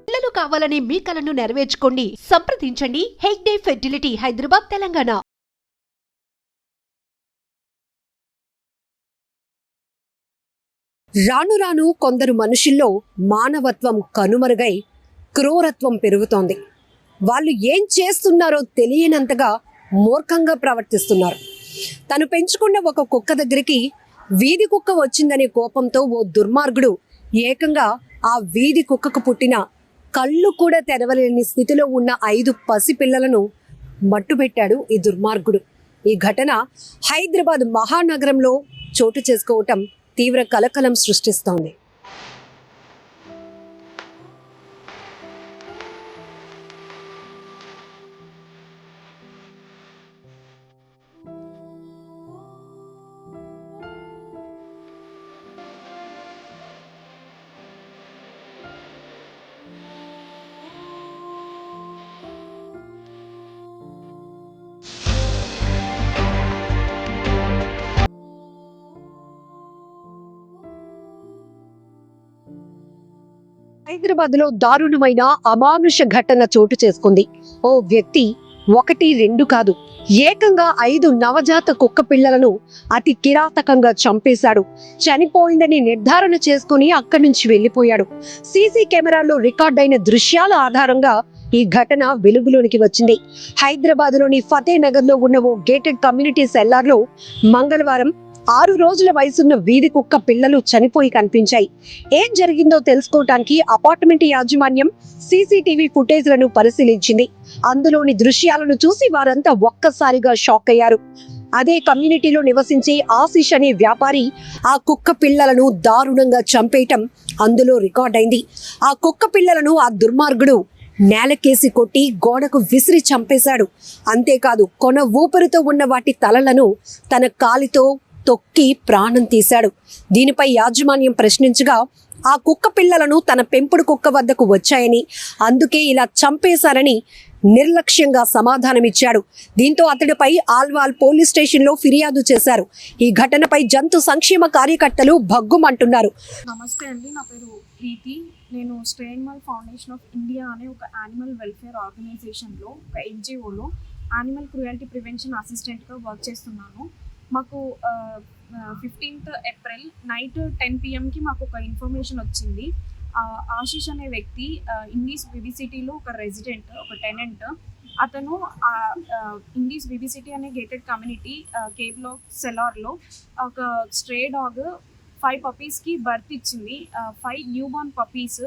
పిల్లలు కావాలనే మీ కలను నెరవేర్చుకోండి. సంప్రదించండి హెగ్డే ఫెర్టిలిటీ, హైదరాబాద్, తెలంగాణ. రాను రాను కొందరు మనుషుల్లో మానవత్వం కనుమరుగై క్రూరత్వం పెరుగుతోంది. వాళ్ళు ఏం చేస్తున్నారో తెలియనంతగా మూర్ఖంగా ప్రవర్తిస్తున్నారు. తను పెంచుకున్న ఒక కుక్క దగ్గరికి వీధి కుక్క వచ్చిందనే కోపంతో ఓ దుర్మార్గుడు ఏకంగా ఆ వీధి కుక్కకు పుట్టిన కళ్ళు కూడా తెరవలేని స్థితిలో ఉన్న 5 పసిపిల్లలను మట్టుబెట్టాడు ఈ దుర్మార్గుడు. ఈ ఘటన హైదరాబాద్ మహానగరంలో చోటు చేసుకోవటం తీవ్ర కలకలం సృష్టిస్తోంది. హైదరాబాద్ లో దారుణమైన అమానుష ఘటన చోటు చేసుకుంది. ఓ వ్యక్తి 1, 2 కాదు, ఏకంగా 5 నవజాత కుక్క పిల్లలను అతి కిరాతకంగా చంపేశాడు. చనిపోయిందని నిర్ధారణ చేసుకుని అక్కడి నుంచి వెళ్లిపోయాడు. సీసీ కెమెరాల్లో రికార్డైన దృశ్యాల ఆధారంగా ఈ ఘటన వెలుగులోనికి వచ్చింది. హైదరాబాద్ లోని ఫతేనగర్ లో ఉన్న ఓ గేటెడ్ కమ్యూనిటీ సెల్లార్ లో మంగళవారం 6 రోజుల వయసున్న వీధి కుక్క పిల్లలు చనిపోయి కనిపించాయి. ఏం జరిగిందో తెలుసుకోవటానికి అపార్ట్మెంట్ యాజమాన్యం సీసీటీవీ ఫుటేజ్లను పరిశీలించింది. అందులోని దృశ్యాలను చూసి వారంతా ఒక్కసారిగా షాక్ అయ్యారు. అదే కమ్యూనిటీలో నివసించే ఆశీష్ అనే వ్యాపారి ఆ కుక్క పిల్లలను దారుణంగా చంపేయటం అందులో రికార్డైంది. ఆ కుక్క పిల్లలను ఆ దుర్మార్గుడు నేలకేసి కొట్టి గోడకు విసిరి చంపేశాడు. అంతేకాదు కొన ఊపిరితో ఉన్న వాటి తలలను తన కాలితో తొక్కి ప్రాణం తీశాడు. దీనిపై యాజమాన్యం ప్రశ్నించగా ఆ కుక్క పిల్లలను తన పెంపుడు కుక్క వద్దకు వచ్చాయని, అందుకే ఇలా చంపేశారని నిర్లక్ష్యంగా సమాధానమిచ్చాడు. దీంతో అతడిపై ఆల్వాల్ పోలీస్ స్టేషన్లో ఫిర్యాదు చేశారు. ఈ ఘటనపై జంతు సంక్షేమ కార్యకర్తలు భగ్గుమంటున్నారు. నమస్తే అండి, నా పేరు ప్రీతి. నేను స్ట్రేన్మల్ ఫౌండేషన్ ఆఫ్ ఇండియా అనే ఒక యానిమల్ వెల్ఫేర్ ఆర్గనైజేషన్లో, ఒక ఎన్జిఓలో యానిమల్ క్రూయల్టీ ప్రివెన్షన్ అసిస్టెంట్గా వర్క్ చేస్తున్నాను. మాకు 15th ఏప్రిల్ నైట్ 10 PM మాకు ఒక ఇన్ఫర్మేషన్ వచ్చింది. ఆశీష్ అనే వ్యక్తి ఇండీస్ వివిసిటీలో ఒక రెసిడెంట్, ఒక టెనెంట్. అతను ఇండీస్ వివిసిటీ అనే గేటెడ్ కమ్యూనిటీ కే బ్లాక్ సెలార్లో ఒక స్ట్రే డాగ్ 5 పప్పీస్కి బర్త్ ఇచ్చింది. 5 న్యూ బార్న్ పప్పీస్.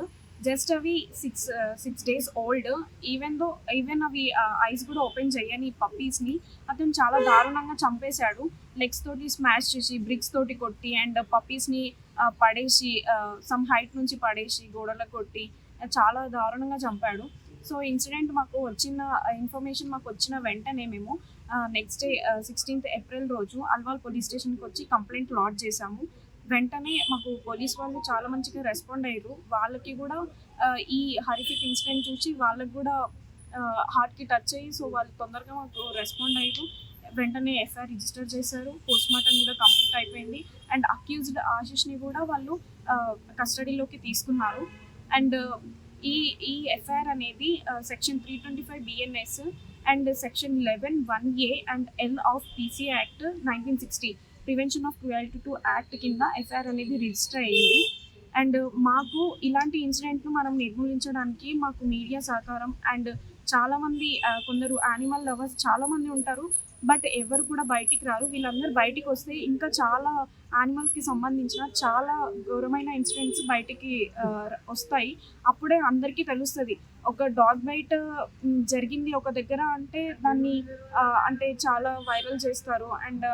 జస్ట్ అవి 6 days ఓల్డ్. ఈవెన్ అవి ఐస్ కూడా ఓపెన్ చేయని పప్పీస్ని అతను చాలా దారుణంగా చంపేశాడు. లెగ్స్ తోటి స్మాష్ చేసి, బ్రిక్స్ తోటి కొట్టి, అండ్ పప్పీస్ని పడేసి, సమ్ హైట్ నుంచి పడేసి, గోడలకు కొట్టి చాలా దారుణంగా చంపాడు. సో ఇన్సిడెంట్ మాకు వచ్చిన ఇన్ఫర్మేషన్ మాకు వచ్చిన వెంటనే మేము నెక్స్ట్ డే 16th ఏప్రిల్ రోజు అల్వాల్ పోలీస్ స్టేషన్కి వచ్చి కంప్లైంట్ లాడ్జ్ చేశాము. వెంటనే మాకు పోలీస్ వాళ్ళు చాలా మంచిగా రెస్పాండ్ అయ్యారు. వాళ్ళకి కూడా ఈ హారిఫిక్ ఇన్సిడెంట్ చూసి వాళ్ళకి కూడా హార్ట్కి టచ్ అయ్యి, సో వాళ్ళు తొందరగా మాకు రెస్పాండ్ అయ్యారు. వెంటనే ఎఫ్ఐఆర్ రిజిస్టర్ చేశారు. పోస్ట్మార్టం కూడా కంప్లీట్ అయిపోయింది. అండ్ అక్యూజ్డ్ ఆశిష్ని కూడా వాళ్ళు కస్టడీలోకి తీసుకున్నారు. అండ్ ఈ ఎఫ్ఐఆర్ అనేది section 325 BNS and section 11(1)A and L of PC act 1960 prevention of cruelty to act కింద ఎఫ్ఐఆర్ అనేది రిజిస్టర్ అయ్యింది. అండ్ మాకు ఇలాంటి ఇన్సిడెంట్ను మనం నిర్మూలించడానికి మాకు మీడియా సహకారం, అండ్ చాలామంది కొందరు యానిమల్ లవర్స్ చాలామంది ఉంటారు, బట్ ఎవరు కూడా బయటికి రారు. వీళ్ళందరూ బయటికి వస్తే ఇంకా చాలా యానిమల్స్కి సంబంధించిన చాలా ఘోరమైన ఇన్సిడెంట్స్ బయటికి వస్తాయి. అప్పుడే అందరికీ తెలుస్తుంది ఒక డాగ్ బైట్ జరిగింది ఒక దగ్గర అంటే దాన్ని అంటే చాలా వైరల్ చేస్తారు, అండ్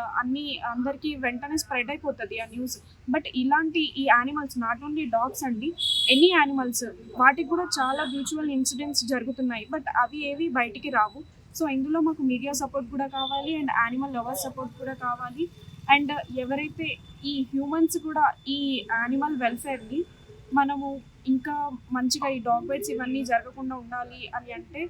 అందరికీ వెంటనే స్ప్రెడ్ అయిపోతుంది ఆ న్యూస్. బట్ ఇలాంటి ఈ యానిమల్స్, నాట్ ఓన్లీ డాగ్స్ అండి, ఎనీ యానిమల్స్, వాటికి కూడా చాలా మ్యూచువల్ ఇన్సిడెంట్స్ జరుగుతున్నాయి, బట్ అవి ఏవి బయటికి రావు. సో ఇందులో మాకు మీడియా సపోర్ట్ కూడా కావాలి, అండ్ యానిమల్ లవర్స్ సపోర్ట్ కూడా కావాలి. అండ్ ఎవరైతే ఈ హ్యూమన్స్ కూడా ఈ యానిమల్ వెల్ఫేర్ని మనము ఇంకా మంచిగా ఈ డాగ్ బైట్స్ ఇవన్నీ జరగకుండా ఉండాలి అని అంటే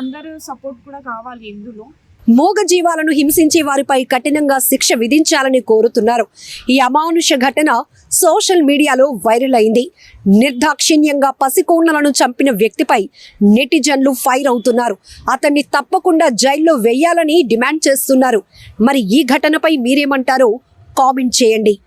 అందరూ సపోర్ట్ కూడా కావాలి ఇందులో. మూగ జీవాలను హింసించే వారిపై కఠినంగా శిక్ష విధించాలని కోరుతున్నారు. ఈ అమానుష ఘటన సోషల్ మీడియాలో వైరల్ అయింది. నిర్దాక్షిణ్యంగా పసికోళ్లను చంపిన వ్యక్తిపై నెటిజన్లు ఫైర్ అవుతున్నారు. అతన్ని తప్పకుండా జైల్లో వేయాలని డిమాండ్ చేస్తున్నారు. మరి ఈ ఘటనపై మీరేమంటారో కామెంట్ చేయండి.